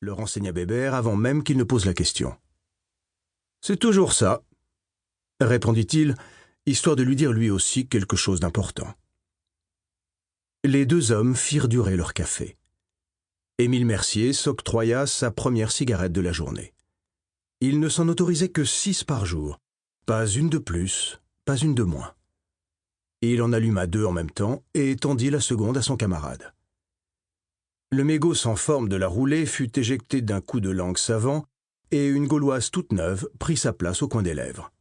le renseigna Bébert avant même qu'il ne pose la question. « C'est toujours ça, » répondit-il, histoire de lui dire lui aussi quelque chose d'important. Les deux hommes firent durer leur café. Émile Mercier s'octroya sa première cigarette de la journée. Il ne s'en autorisait que 6 par jour, pas une de plus, pas une de moins. Il en alluma 2 en même temps et tendit la seconde à son camarade. Le mégot sans forme de la roulée fut éjecté d'un coup de langue savant et une gauloise toute neuve prit sa place au coin des lèvres.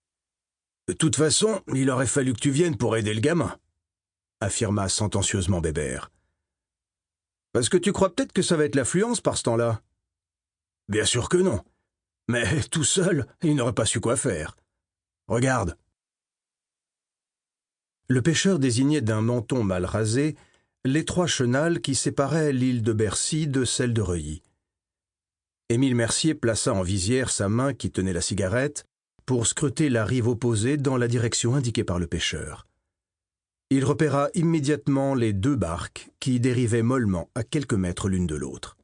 « De toute façon, il aurait fallu que tu viennes pour aider le gamin, » affirma sentencieusement Bébert. « Parce que tu crois peut-être que ça va être l'affluence par ce temps-là. » « Bien sûr que non. Mais tout seul, il n'aurait pas su quoi faire. Regarde. » Le pêcheur désignait d'un menton mal rasé l'étroit chenal qui séparait l'île de Bercy de celle de Reuilly. Émile Mercier plaça en visière sa main qui tenait la cigarette pour scruter la rive opposée dans la direction indiquée par le pêcheur. Il repéra immédiatement les 2 barques qui dérivaient mollement à quelques mètres l'une de l'autre.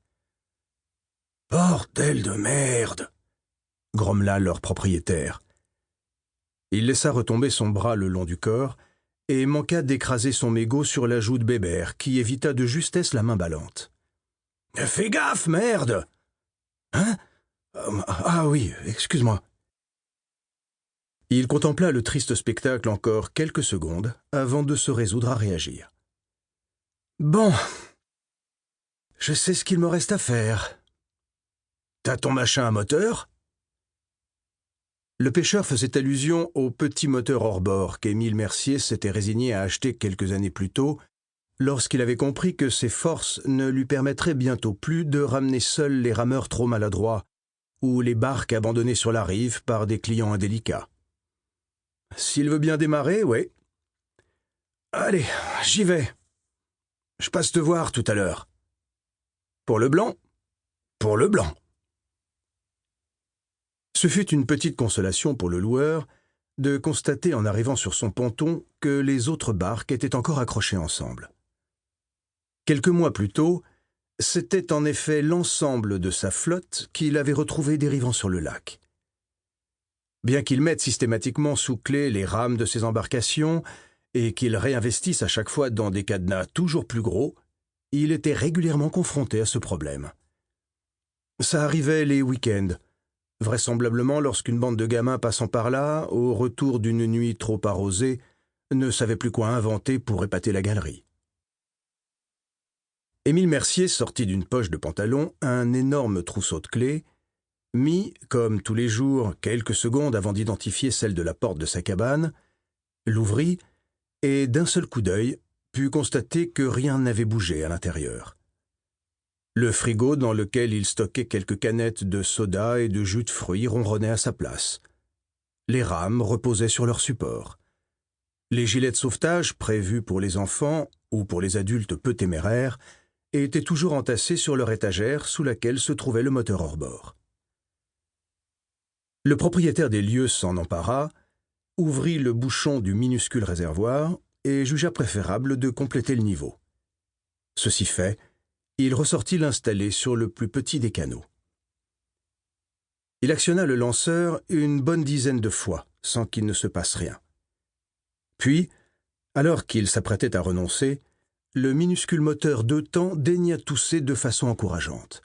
« Bordel de merde !» grommela leur propriétaire. Il laissa retomber son bras le long du corps et manqua d'écraser son mégot sur la joue de Bébert, qui évita de justesse la main ballante. « Fais gaffe, merde !»« Hein ? Ah oui, excuse-moi. » Il contempla le triste spectacle encore quelques secondes avant de se résoudre à réagir. « Bon, je sais ce qu'il me reste à faire. T'as ton machin à moteur ?» Le pêcheur faisait allusion au petit moteur hors-bord qu'Émile Mercier s'était résigné à acheter quelques années plus tôt, lorsqu'il avait compris que ses forces ne lui permettraient bientôt plus de ramener seuls les rameurs trop maladroits ou les barques abandonnées sur la rive par des clients indélicats. S'il veut bien démarrer, oui. Allez, j'y vais. Je passe te voir tout à l'heure. Pour le blanc ? Pour le blanc. Ce fut une petite consolation pour le loueur de constater en arrivant sur son ponton que les autres barques étaient encore accrochées ensemble. Quelques mois plus tôt, c'était en effet l'ensemble de sa flotte qu'il avait retrouvé dérivant sur le lac. Bien qu'il mette systématiquement sous clé les rames de ses embarcations et qu'il réinvestisse à chaque fois dans des cadenas toujours plus gros, il était régulièrement confronté à ce problème. Ça arrivait les week-ends, vraisemblablement lorsqu'une bande de gamins passant par là, au retour d'une nuit trop arrosée, ne savait plus quoi inventer pour épater la galerie. Émile Mercier sortit d'une poche de pantalon un énorme trousseau de clés, mit, comme tous les jours, quelques secondes avant d'identifier celle de la porte de sa cabane, l'ouvrit et, d'un seul coup d'œil, put constater que rien n'avait bougé à l'intérieur. Le frigo dans lequel il stockait quelques canettes de soda et de jus de fruits ronronnait à sa place. Les rames reposaient sur leur support. Les gilets de sauvetage prévus pour les enfants ou pour les adultes peu téméraires étaient toujours entassés sur leur étagère sous laquelle se trouvait le moteur hors-bord. Le propriétaire des lieux s'en empara, ouvrit le bouchon du minuscule réservoir et jugea préférable de compléter le niveau. Ceci fait, il ressortit l'installer sur le plus petit des canots. Il actionna le lanceur une bonne dizaine de fois, sans qu'il ne se passe rien. Puis, alors qu'il s'apprêtait à renoncer, le minuscule moteur 2 temps daigna tousser de façon encourageante.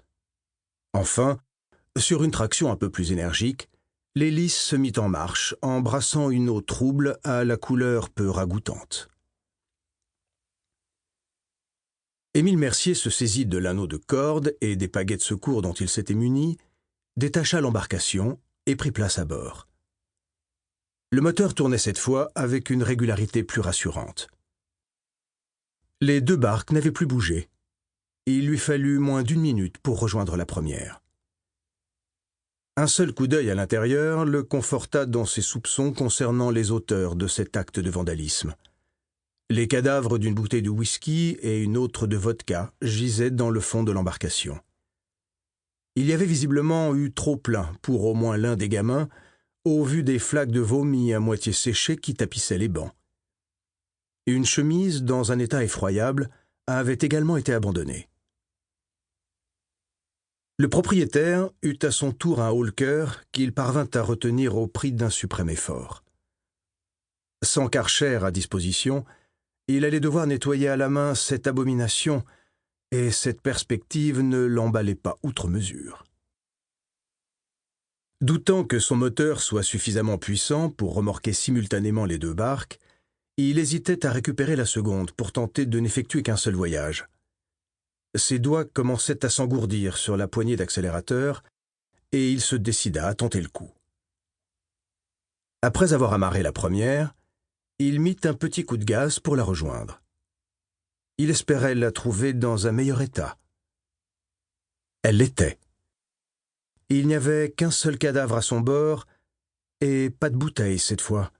Enfin, sur une traction un peu plus énergique, l'hélice se mit en marche, embrassant une eau trouble à la couleur peu ragoûtante. Émile Mercier se saisit de l'anneau de corde et des pagaies de secours dont il s'était muni, détacha l'embarcation et prit place à bord. Le moteur tournait cette fois avec une régularité plus rassurante. Les 2 barques n'avaient plus bougé. Il lui fallut moins d'1 minute pour rejoindre la première. Un seul coup d'œil à l'intérieur le conforta dans ses soupçons concernant les auteurs de cet acte de vandalisme. Les cadavres d'une bouteille de whisky et une autre de vodka gisaient dans le fond de l'embarcation. Il y avait visiblement eu trop plein pour au moins l'un des gamins, au vu des flaques de vomi à moitié séchées qui tapissaient les bancs. Une chemise, dans un état effroyable, avait également été abandonnée. Le propriétaire eut à son tour un haut-le-cœur qu'il parvint à retenir au prix d'un suprême effort. Sans Karcher à disposition, il allait devoir nettoyer à la main cette abomination, et cette perspective ne l'emballait pas outre mesure. Doutant que son moteur soit suffisamment puissant pour remorquer simultanément les deux barques, il hésitait à récupérer la seconde pour tenter de n'effectuer qu'un seul voyage. Ses doigts commençaient à s'engourdir sur la poignée d'accélérateur, et il se décida à tenter le coup. Après avoir amarré la première, il mit un petit coup de gaz pour la rejoindre. Il espérait la trouver dans un meilleur état. Elle l'était. Il n'y avait qu'un seul cadavre à son bord, et pas de bouteille cette fois.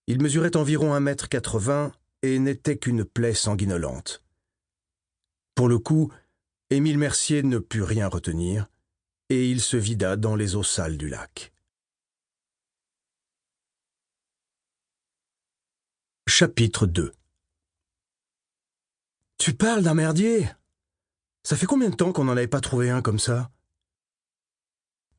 Il mesurait environ 1,80 m et n'était qu'une plaie sanguinolente. Pour le coup, Émile Mercier ne put rien retenir, et il se vida dans les eaux sales du lac. Chapitre 2. Tu parles d'un merdier? Ça fait combien de temps qu'on n'en avait pas trouvé un comme ça?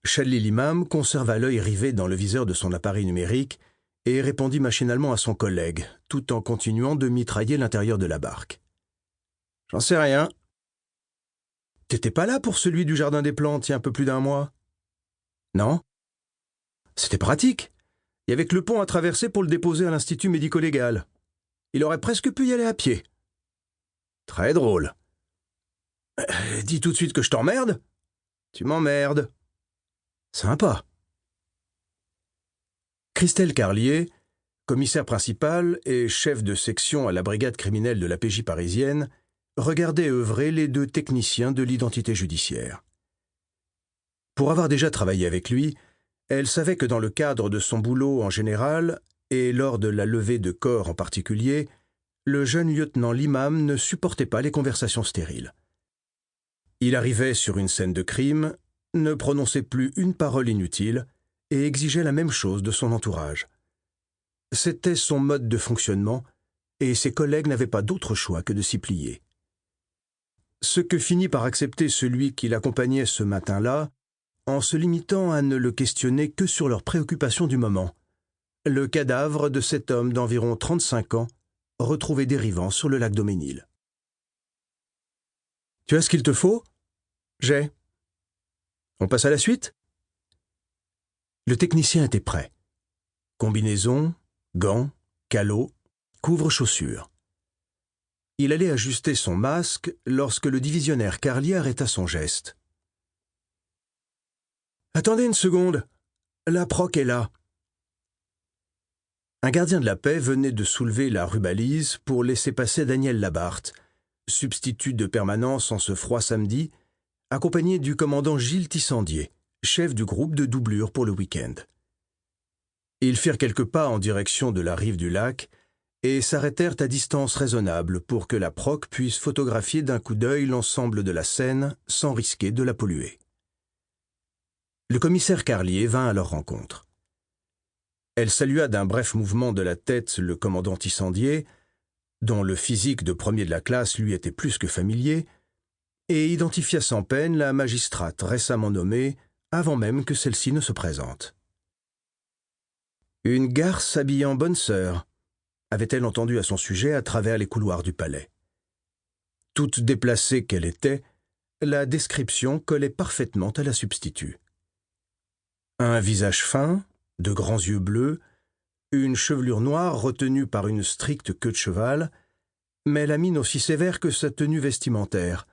Chadli l'imam conserva l'œil rivé dans le viseur de son appareil numérique et répondit machinalement à son collègue, tout en continuant de mitrailler l'intérieur de la barque. « J'en sais rien. »« T'étais pas là pour celui du Jardin des Plantes il y a un peu plus d'1 mois? »« Non. »« C'était pratique. Il y avait que le pont à traverser pour le déposer à l'Institut médico-légal. Il aurait presque pu y aller à pied. »« Très drôle. »« Dis tout de suite que je t'emmerde. »« Tu m'emmerdes. » Sympa. Christelle Carlier, commissaire principal et chef de section à la brigade criminelle de la PJ parisienne, regardait œuvrer les deux techniciens de l'identité judiciaire. Pour avoir déjà travaillé avec lui, elle savait que dans le cadre de son boulot en général, et lors de la levée de corps en particulier, le jeune lieutenant l'imam ne supportait pas les conversations stériles. Il arrivait sur une scène de crime, ne prononçait plus une parole inutile et exigeait la même chose de son entourage. C'était son mode de fonctionnement et ses collègues n'avaient pas d'autre choix que de s'y plier. Ce que finit par accepter celui qui l'accompagnait ce matin-là, en se limitant à ne le questionner que sur leurs préoccupations du moment, le cadavre de cet homme d'environ 35 ans, retrouvé dérivant sur le lac Daumesnil. « Tu as ce qu'il te faut ? » ?»« J'ai. » « On passe à la suite ?» Le technicien était prêt. Combinaison, gants, calots, couvre-chaussures. Il allait ajuster son masque lorsque le divisionnaire Carlier arrêta son geste. « Attendez une seconde, la proc est là. » Un gardien de la paix venait de soulever la rubalise pour laisser passer Daniel Labarthe, substitut de permanence en ce froid samedi, accompagné du commandant Gilles Tissandier, chef du groupe de doublure pour le week-end. Ils firent quelques pas en direction de la rive du lac et s'arrêtèrent à distance raisonnable pour que la proc puisse photographier d'un coup d'œil l'ensemble de la scène sans risquer de la polluer. Le commissaire Carlier vint à leur rencontre. Elle salua d'un bref mouvement de la tête le commandant Tissandier, dont le physique de premier de la classe lui était plus que familier, et identifia sans peine la magistrate récemment nommée avant même que celle-ci ne se présente. Une garce habillée en bonne sœur, avait-elle entendu à son sujet à travers les couloirs du palais. Toute déplacée qu'elle était, la description collait parfaitement à la substitut. Un visage fin, de grands yeux bleus, une chevelure noire retenue par une stricte queue de cheval, mais la mine aussi sévère que sa tenue vestimentaire.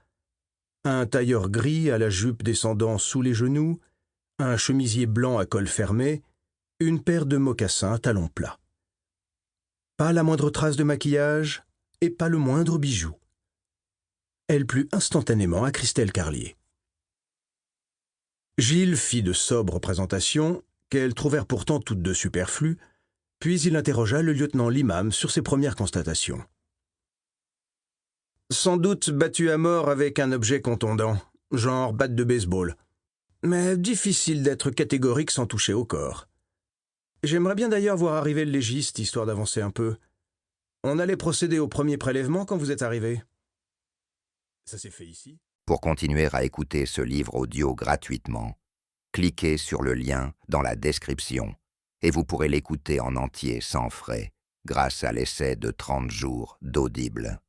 Un tailleur gris à la jupe descendant sous les genoux, un chemisier blanc à col fermé, une paire de mocassins à talons plats. Pas la moindre trace de maquillage et pas le moindre bijou. Elle plut instantanément à Christelle Carlier. Gilles fit de sobres présentations, qu'elles trouvèrent pourtant toutes deux superflues, puis il interrogea le lieutenant l'imam sur ses premières constatations. Sans doute battu à mort avec un objet contondant, genre batte de baseball. Mais difficile d'être catégorique sans toucher au corps. J'aimerais bien d'ailleurs voir arriver le légiste, histoire d'avancer un peu. On allait procéder au premier prélèvement quand vous êtes arrivé. Ça s'est fait ici ? Pour continuer à écouter ce livre audio gratuitement, cliquez sur le lien dans la description et vous pourrez l'écouter en entier sans frais grâce à l'essai de 30 jours d'Audible.